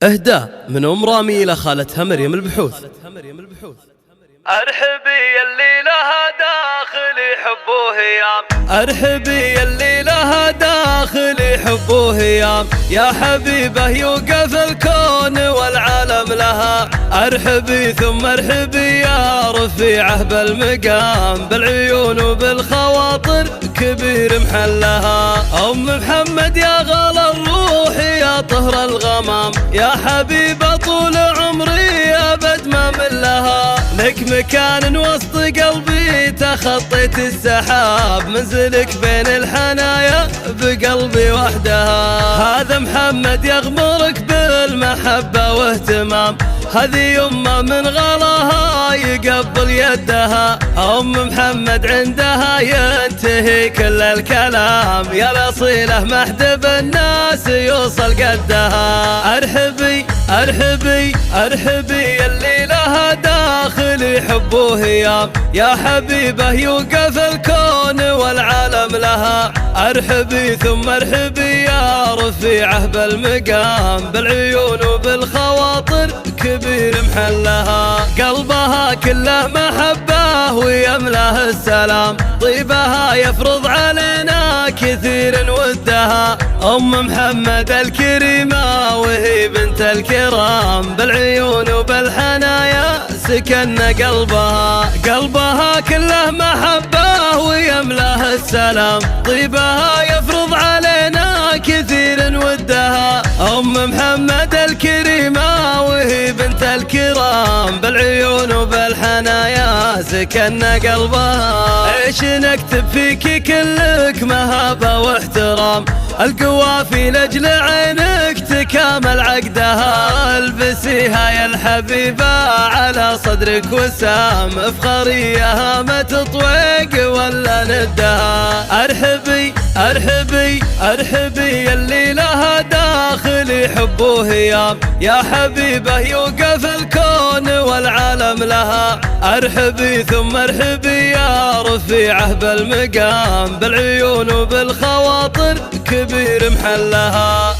إهداء من أم رامي إلى خالتها مريم البحوث. أرحبي اللي لها داخل يحبوه يام، أرحبي اللي لها داخل يحبوه يام، يا حبيبه يوقف الكون والعالم لها. أرحبي ثم أرحبي يا رفيعه بالمقام، بالعيون وبالخواطر كبير محلها. أم محمد يا غلا الروح يا طهر الغمام، يا حبيبة طول عمري أبد ما من لها. لك مكان وسط قلبي تخطيت السحاب، منزلك بين الحنايا بقلبي وحدها. هذا محمد يغمرك بالمحبة واهتمام، هذه يمه من غلاها يقبل يدها. أم محمد عندها ينتهي كل الكلام، يا الأصيلة محدب الناس يوصل قدها. أرحبي أرحبي أرحبي اللي لها داخل يحبوه يام، يا حبيبه يوقف الكون والعالم لها. أرحبي ثم أرحبي يا رفيعه بالمقام، بالعيون وبالخواطر كبير محلها. قلبها كله محبة ويملاه السلام، طيبها يفرض علينا كثير ودها. أم محمد الكريمة وهي بنت الكرام، بالعيون وبالحنايا سكن قلبها. قلبها كله محبة ويملاه السلام، طيبها يفرض علينا كثير ودها. أم محمد الكريمة وهي بنت الكرام، بالعيون وبالحنايا سكن قلبها. ايش نكتب فيك كلك مهابة واحترام، القوافي لأجل عينك تكامل عقدها. البسيها يا الحبيبة على صدرك وسام، افخريها ما تطويق ولا ندها. أرحبي أرحبي أرحبي اللي لها داخل يحبوه يام، يا حبيبه يوقف الكون والعالم لها. أرحبي ثم أرحبي يا رفيعه بالمقام، بالعيون وبالخواطر كبير محلها.